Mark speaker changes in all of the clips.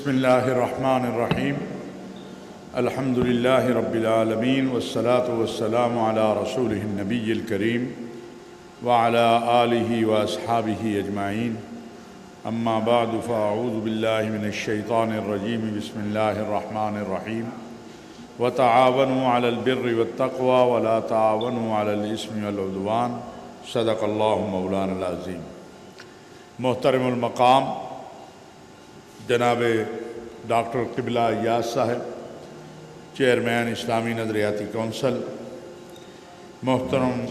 Speaker 1: بسم اللہ الرحمن الرحیم الحمد للہ رب العالمین والصلاة والسلام علی رسولہ النبی الکریم وعلی آلہ واصحابہ اجمعین اما بعد فاعوذ باللہ من الشیطان الرجیم بسم اللہ الرحمن الرحیم وتعاونوا علی البر والتقوى ولا تعاونوا علی الاثم والعدوان صدق اللہ مولانا العظیم۔ محترم المقام جناب ڈاکٹر قبلہ ایاز صاحب، چیئرمین اسلامی نظریاتی کونسل، محترم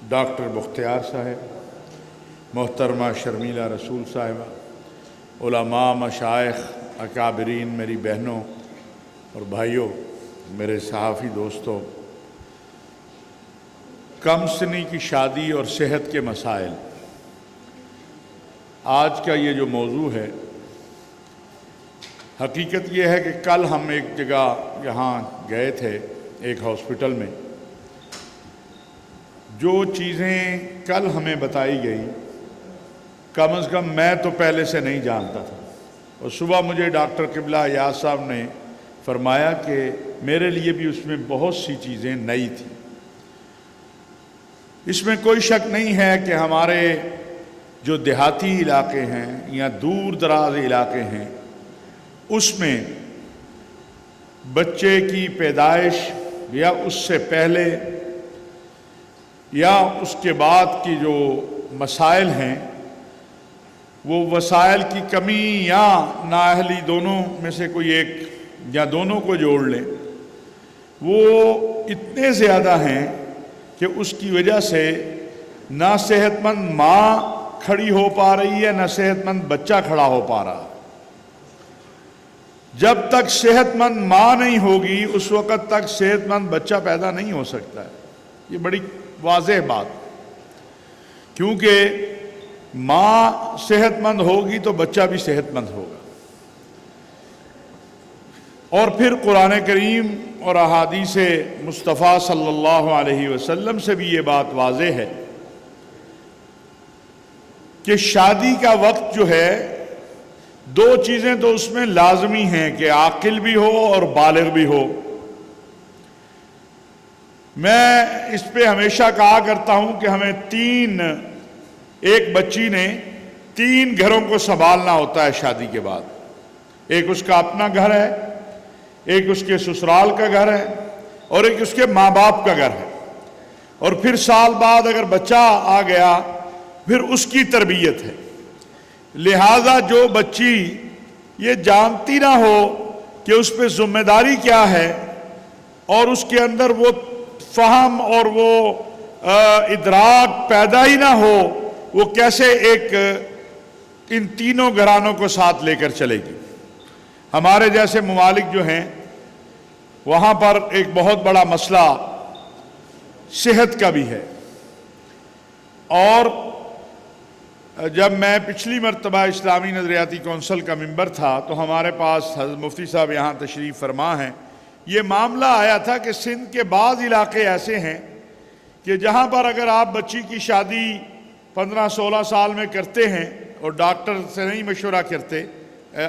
Speaker 1: ڈاکٹر بختیار صاحب، محترمہ شرمیلہ رسول صاحبہ، علماء، مشائخ، اکابرین، میری بہنوں اور بھائیوں، میرے صحافی دوستوں، کم سنی کی شادی اور صحت کے مسائل، آج کا یہ جو موضوع ہے، حقیقت یہ ہے کہ کل ہم ایک جگہ یہاں گئے تھے، ایک ہاسپٹل میں، جو چیزیں کل ہمیں بتائی گئی کم از کم میں تو پہلے سے نہیں جانتا تھا، اور صبح مجھے ڈاکٹر قبلہ ایاز صاحب نے فرمایا کہ میرے لیے بھی اس میں بہت سی چیزیں نئی تھیں۔ اس میں کوئی شک نہیں ہے کہ ہمارے جو دیہاتی علاقے ہیں یا دور دراز علاقے ہیں، اس میں بچے کی پیدائش یا اس سے پہلے یا اس کے بعد کی جو مسائل ہیں، وہ وسائل کی کمی یا نااہلی، دونوں میں سے کوئی ایک یا دونوں کو جوڑ لیں، وہ اتنے زیادہ ہیں کہ اس کی وجہ سے نہ صحت مند ماں کھڑی ہو پا رہی ہے، نہ صحت مند بچہ کھڑا ہو پا رہا۔ جب تک صحت مند ماں نہیں ہوگی اس وقت تک صحت مند بچہ پیدا نہیں ہو سکتا ہے۔ یہ بڑی واضح بات، کیونکہ ماں صحت مند ہوگی تو بچہ بھی صحت مند ہوگا۔ اور پھر قرآن کریم اور احادیث مصطفیٰ صلی اللہ علیہ وسلم سے بھی یہ بات واضح ہے کہ شادی کا وقت جو ہے، دو چیزیں تو اس میں لازمی ہیں کہ عاقل بھی ہو اور بالغ بھی ہو۔ میں اس پہ ہمیشہ کہا کرتا ہوں کہ ہمیں ایک بچی نے 3 گھروں کو سنبھالنا ہوتا ہے شادی کے بعد۔ ایک اس کا اپنا گھر ہے، ایک اس کے سسرال کا گھر ہے، اور ایک اس کے ماں باپ کا گھر ہے، اور پھر سال بعد اگر بچہ آ گیا پھر اس کی تربیت ہے۔ لہٰذا جو بچی یہ جانتی نہ ہو کہ اس پہ ذمہ داری کیا ہے، اور اس کے اندر وہ فہم اور وہ ادراک پیدا ہی نہ ہو، وہ کیسے ان تینوں گھرانوں کو ساتھ لے کر چلے گی؟ ہمارے جیسے ممالک جو ہیں، وہاں پر ایک بہت بڑا مسئلہ صحت کا بھی ہے۔ اور جب میں پچھلی مرتبہ اسلامی نظریاتی کونسل کا ممبر تھا تو ہمارے پاس حضرت مفتی صاحب یہاں تشریف فرما ہیں، یہ معاملہ آیا تھا کہ سندھ کے بعض علاقے ایسے ہیں کہ جہاں پر اگر آپ بچی کی شادی 15-16 سال میں کرتے ہیں اور ڈاکٹر سے نہیں مشورہ کرتے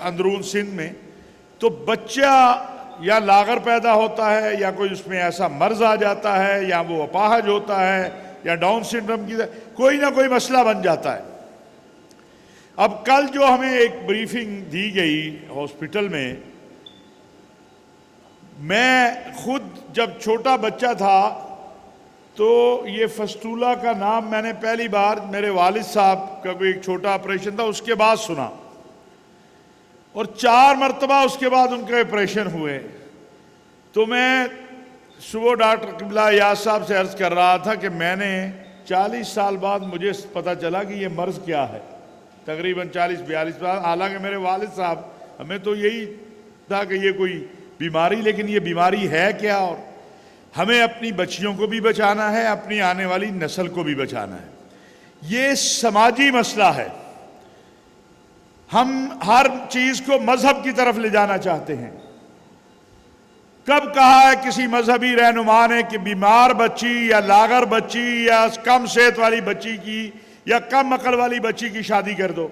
Speaker 1: اندرون سندھ میں، تو بچہ یا لاغر پیدا ہوتا ہے، یا کوئی اس میں ایسا مرض آ جاتا ہے، یا وہ اپاہج ہوتا ہے، یا ڈاؤن سنڈروم کی کوئی نہ کوئی مسئلہ بن جاتا ہے۔ اب کل جو ہمیں ایک بریفنگ دی گئی ہاسپٹل میں خود جب چھوٹا بچہ تھا تو یہ فسٹولا کا نام میں نے پہلی بار میرے والد صاحب کا کوئی ایک چھوٹا آپریشن تھا اس کے بعد سنا، اور 4 مرتبہ اس کے بعد ان کے آپریشن ہوئے۔ تو میں صبح ڈاکٹر قبلہ ایاز صاحب سے عرض کر رہا تھا کہ میں نے 40 سال بعد مجھے پتہ چلا کہ یہ مرض کیا ہے، تقریباً 40-42 سال، حالانکہ میرے والد صاحب ہمیں تو یہی تھا کہ یہ کوئی بیماری، لیکن یہ بیماری ہے کیا، اور ہمیں اپنی بچیوں کو بھی بچانا ہے، اپنی آنے والی نسل کو بھی بچانا ہے۔ یہ سماجی مسئلہ ہے۔ ہم ہر چیز کو مذہب کی طرف لے جانا چاہتے ہیں۔ کب کہا ہے کسی مذہبی رہنما نے کہ بیمار بچی یا لاغر بچی یا کم صحت والی بچی کی یا کم عقل والی بچی کی شادی کر دو؟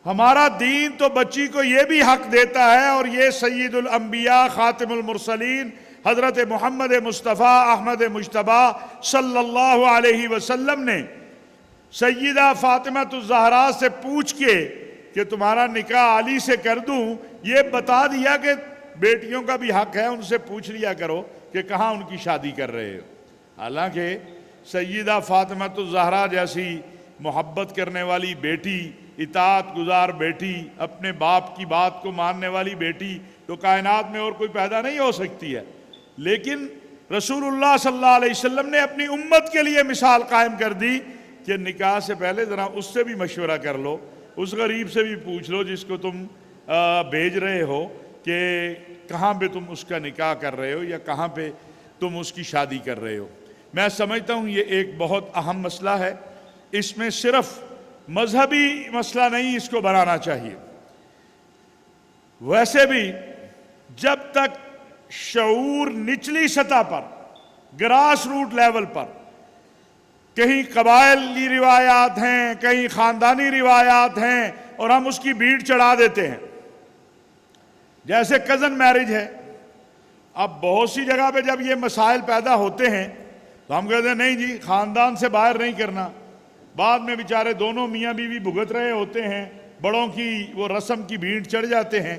Speaker 1: ہمارا دین تو بچی کو یہ بھی حق دیتا ہے، اور یہ سید الانبیاء خاتم المرسلین حضرت محمد مصطفیٰ احمد مجتبیٰ صلی اللہ علیہ وسلم نے سیدہ فاطمہ الزہرا سے پوچھ کے کہ تمہارا نکاح علی سے کر دوں، یہ بتا دیا کہ بیٹیوں کا بھی حق ہے، ان سے پوچھ لیا کرو کہ کہاں ان کی شادی کر رہے ہو۔ حالانکہ سیدہ فاطمہ الزہرا جیسی محبت کرنے والی بیٹی، اطاعت گزار بیٹی، اپنے باپ کی بات کو ماننے والی بیٹی تو کائنات میں اور کوئی پیدا نہیں ہو سکتی ہے، لیکن رسول اللہ صلی اللہ علیہ وسلم نے اپنی امت کے لیے مثال قائم کر دی کہ نکاح سے پہلے ذرا اس سے بھی مشورہ کر لو، اس غریب سے بھی پوچھ لو جس کو تم بھیج رہے ہو کہ کہاں پہ تم اس کا نکاح کر رہے ہو یا کہاں پہ تم اس کی شادی کر رہے ہو۔ میں سمجھتا ہوں یہ ایک بہت اہم مسئلہ ہے، اس میں صرف مذہبی مسئلہ نہیں اس کو بنانا چاہیے۔ ویسے بھی جب تک شعور نچلی سطح پر، گراس روٹ لیول پر، کہیں قبائلی روایات ہیں، کہیں خاندانی روایات ہیں اور ہم اس کی بھیڑ چڑھا دیتے ہیں، جیسے کزن میرج ہے۔ اب بہت سی جگہ پہ جب یہ مسائل پیدا ہوتے ہیں تو ہم کہتے ہیں نہیں جی خاندان سے باہر نہیں کرنا، بعد میں بیچارے دونوں میاں بیوی بھگت رہے ہوتے ہیں، بڑوں کی وہ رسم کی بھیڑ چڑھ جاتے ہیں۔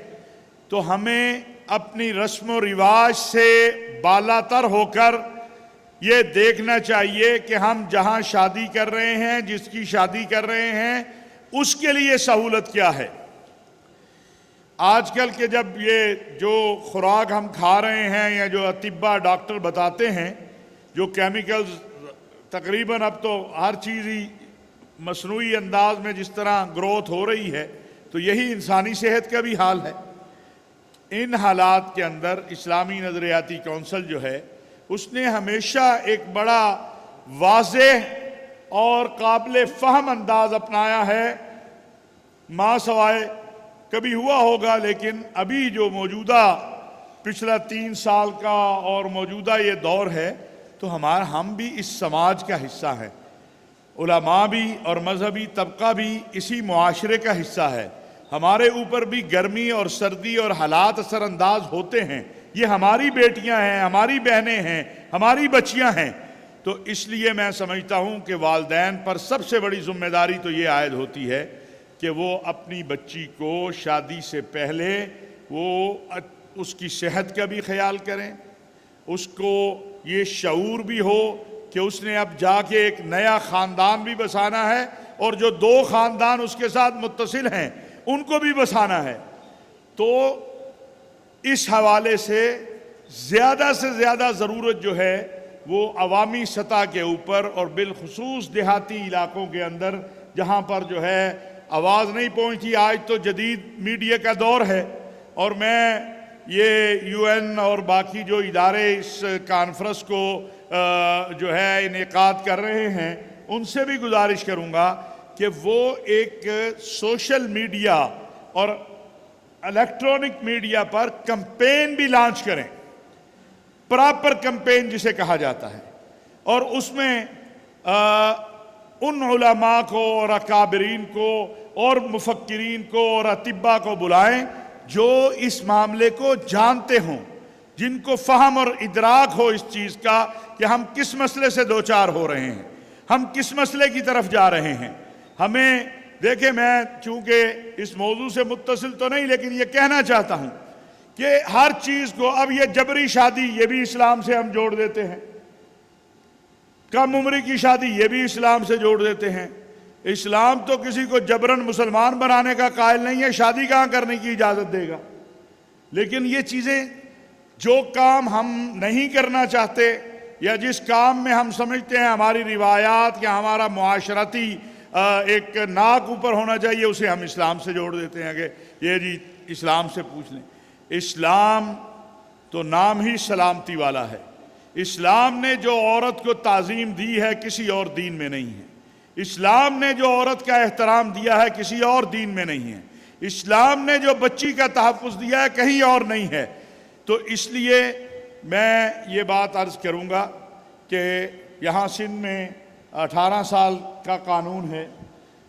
Speaker 1: تو ہمیں اپنی رسم و رواج سے بالاتر ہو کر یہ دیکھنا چاہیے کہ ہم جہاں شادی کر رہے ہیں، جس کی شادی کر رہے ہیں، اس کے لیے سہولت کیا ہے۔ آج کل کے جب یہ جو خوراک ہم کھا رہے ہیں یا جو اطباء ڈاکٹر بتاتے ہیں، جو کیمیکلز تقریباً اب تو ہر چیز ہی مصنوعی انداز میں جس طرح گروتھ ہو رہی ہے، تو یہی انسانی صحت کا بھی حال ہے۔ ان حالات کے اندر اسلامی نظریاتی کونسل جو ہے اس نے ہمیشہ ایک بڑا واضح اور قابل فہم انداز اپنایا ہے۔ ماں سوائے کبھی ہوا ہوگا، لیکن ابھی جو موجودہ پچھلا 3 سال کا اور موجودہ یہ دور ہے تو ہم بھی اس سماج کا حصہ ہیں، علماء بھی اور مذہبی طبقہ بھی اسی معاشرے کا حصہ ہے۔ ہمارے اوپر بھی گرمی اور سردی اور حالات اثر انداز ہوتے ہیں، یہ ہماری بیٹیاں ہیں، ہماری بہنیں ہیں، ہماری بچیاں ہیں۔ تو اس لیے میں سمجھتا ہوں کہ والدین پر سب سے بڑی ذمہ داری تو یہ عائد ہوتی ہے کہ وہ اپنی بچی کو شادی سے پہلے وہ اس کی صحت کا بھی خیال کریں، اس کو یہ شعور بھی ہو کہ اس نے اب جا کے ایک نیا خاندان بھی بسانا ہے، اور جو 2 خاندان اس کے ساتھ متصل ہیں ان کو بھی بسانا ہے۔ تو اس حوالے سے زیادہ ضرورت جو ہے وہ عوامی سطح کے اوپر اور بالخصوص دیہاتی علاقوں کے اندر جہاں پر جو ہے آواز نہیں پہنچتی۔ آج تو جدید میڈیا کا دور ہے، اور میں یہ UN اور باقی جو ادارے اس کانفرنس کو جو ہے انعقاد کر رہے ہیں ان سے بھی گزارش کروں گا کہ وہ ایک سوشل میڈیا اور الیکٹرانک میڈیا پر کمپین بھی لانچ کریں، پراپر کمپین جسے کہا جاتا ہے، اور اس میں ان علماء کو اور اکابرین کو اور مفکرین کو اور اطباء کو بلائیں جو اس معاملے کو جانتے ہوں، جن کو فہم اور ادراک ہو اس چیز کا کہ ہم کس مسئلے سے دوچار ہو رہے ہیں، ہم کس مسئلے کی طرف جا رہے ہیں۔ ہمیں دیکھیں، میں چونکہ اس موضوع سے متصل تو نہیں، لیکن یہ کہنا چاہتا ہوں کہ ہر چیز کو اب یہ جبری شادی یہ بھی اسلام سے ہم جوڑ دیتے ہیں، کم عمری کی شادی یہ بھی اسلام سے جوڑ دیتے ہیں۔ اسلام تو کسی کو جبرن مسلمان بنانے کا قائل نہیں ہے، شادی کہاں کرنے کی اجازت دے گا۔ لیکن یہ چیزیں، جو کام ہم نہیں کرنا چاہتے یا جس کام میں ہم سمجھتے ہیں ہماری روایات یا ہمارا معاشرتی ایک ناک اوپر ہونا چاہیے، اسے ہم اسلام سے جوڑ دیتے ہیں کہ یہ جی اسلام سے پوچھ لیں۔ اسلام تو نام ہی سلامتی والا ہے۔ اسلام نے جو عورت کو تعظیم دی ہے کسی اور دین میں نہیں ہے۔ اسلام نے جو عورت کا احترام دیا ہے کسی اور دین میں نہیں ہے۔ اسلام نے جو بچی کا تحفظ دیا ہے کہیں اور نہیں ہے۔ تو اس لیے میں یہ بات عرض کروں گا کہ یہاں سندھ میں 18 سال کا قانون ہے،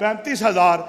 Speaker 1: 35,000,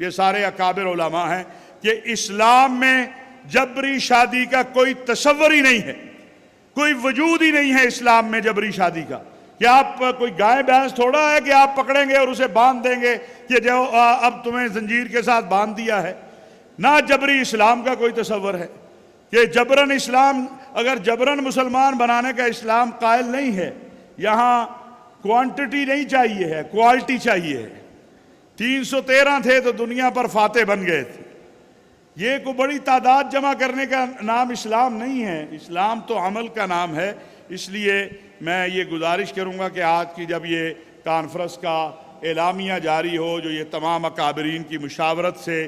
Speaker 1: یہ سارے اکابر علماء ہیں کہ اسلام میں جبری شادی کا کوئی تصور ہی نہیں ہے، کوئی وجود ہی نہیں ہے اسلام میں جبری شادی کا، کہ آپ کوئی گائے بھینس تھوڑا ہے کہ آپ پکڑیں گے اور اسے باندھ دیں گے کہ جو اب تمہیں زنجیر کے ساتھ باندھ دیا ہے۔ نہ جبری اسلام کا کوئی تصور ہے کہ جبرن اسلام، اگر جبرن مسلمان بنانے کا اسلام قائل نہیں ہے۔ یہاں کوانٹٹی نہیں چاہیے ہے، کوالٹی چاہیے ہے۔ 313 تھے تو دنیا پر فاتح بن گئے تھے۔ یہ کوئی بڑی تعداد جمع کرنے کا نام اسلام نہیں ہے، اسلام تو عمل کا نام ہے۔ اس لیے میں یہ گزارش کروں گا کہ آج کی جب یہ کانفرنس کا اعلامیہ جاری ہو، جو یہ تمام اکابرین کی مشاورت سے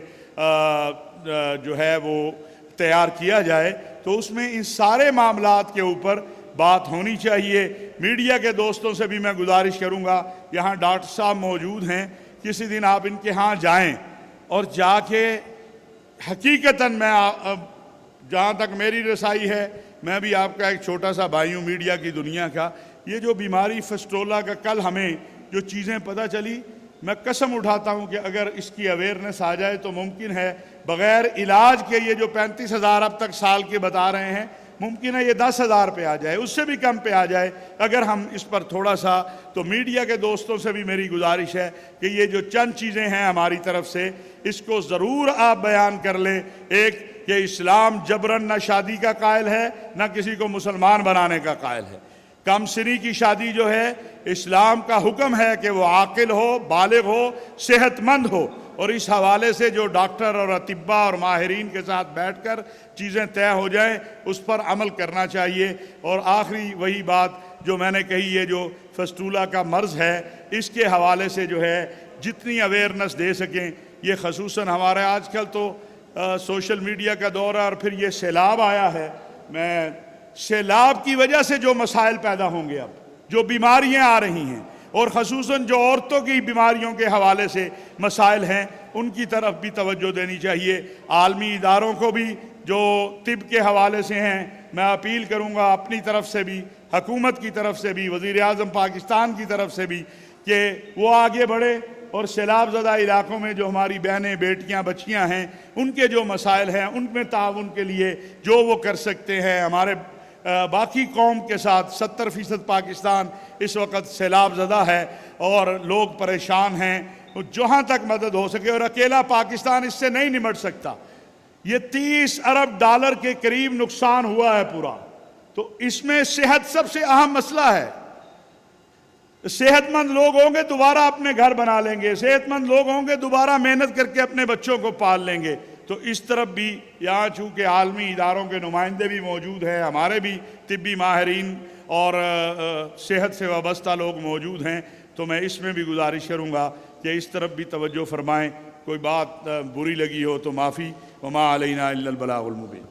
Speaker 1: جو ہے وہ تیار کیا جائے، تو اس میں ان سارے معاملات کے اوپر بات ہونی چاہیے۔ میڈیا کے دوستوں سے بھی میں گزارش کروں گا، یہاں ڈاکٹر صاحب موجود ہیں، کسی دن آپ ان کے ہاں جائیں اور جا کے حقیقتاً میں جہاں تک میری رسائی ہے، میں بھی آپ کا ایک چھوٹا سا بھائی ہوں میڈیا کی دنیا کا۔ یہ جو بیماری فسٹولا کا کل ہمیں جو چیزیں پتہ چلی، میں قسم اٹھاتا ہوں کہ اگر اس کی اویئرنس آ جائے تو ممکن ہے بغیر علاج کے یہ جو 35,000 اب تک سال کے بتا رہے ہیں، ممکن ہے یہ 10,000 پہ آ جائے، اس سے بھی کم پہ آ جائے اگر ہم اس پر تھوڑا سا۔ تو میڈیا کے دوستوں سے بھی میری گزارش ہے کہ یہ جو چند چیزیں ہیں ہماری طرف سے، اس کو ضرور آپ بیان کر لیں۔ ایک کہ اسلام جبرن نہ شادی کا قائل ہے، نہ کسی کو مسلمان بنانے کا قائل ہے۔ کم سنی کی شادی جو ہے، اسلام کا حکم ہے کہ وہ عاقل ہو، بالغ ہو، صحت مند ہو، اور اس حوالے سے جو ڈاکٹر اور اطباء اور ماہرین کے ساتھ بیٹھ کر چیزیں طے ہو جائیں اس پر عمل کرنا چاہیے۔ اور آخری وہی بات جو میں نے کہی، یہ جو فسٹولا کا مرض ہے، اس کے حوالے سے جو ہے جتنی اویئرنس دے سکیں، یہ خصوصاً ہمارے آج کل تو سوشل میڈیا کا دور ہے، اور پھر یہ سیلاب آیا ہے۔ میں سیلاب کی وجہ سے جو مسائل پیدا ہوں گے، اب جو بیماریاں آ رہی ہیں، اور خصوصاً جو عورتوں کی بیماریوں کے حوالے سے مسائل ہیں، ان کی طرف بھی توجہ دینی چاہیے۔ عالمی اداروں کو بھی جو طب کے حوالے سے ہیں، میں اپیل کروں گا اپنی طرف سے بھی، حکومت کی طرف سے بھی، وزیر اعظم پاکستان کی طرف سے بھی، کہ وہ آگے بڑھے اور سیلاب زدہ علاقوں میں جو ہماری بہنیں، بیٹیاں، بچیاں ہیں، ان کے جو مسائل ہیں ان میں تعاون کے لیے جو وہ کر سکتے ہیں۔ ہمارے باقی قوم کے ساتھ 70% پاکستان اس وقت سیلاب زدہ ہے اور لوگ پریشان ہیں، جہاں تک مدد ہو سکے، اور اکیلا پاکستان اس سے نہیں نمٹ سکتا۔ یہ 30 ارب ڈالر کے قریب نقصان ہوا ہے پورا، تو اس میں صحت سب سے اہم مسئلہ ہے۔ صحت مند لوگ ہوں گے دوبارہ اپنے گھر بنا لیں گے، صحت مند لوگ ہوں گے دوبارہ محنت کر کے اپنے بچوں کو پال لیں گے۔ تو اس طرف بھی یہاں چونکہ عالمی اداروں کے نمائندے بھی موجود ہیں، ہمارے بھی طبی ماہرین اور صحت سے وابستہ لوگ موجود ہیں، تو میں اس میں بھی گزارش کروں گا کہ اس طرف بھی توجہ فرمائیں۔ کوئی بات بری لگی ہو تو معافی، وما علینا الا البلاغ المبین۔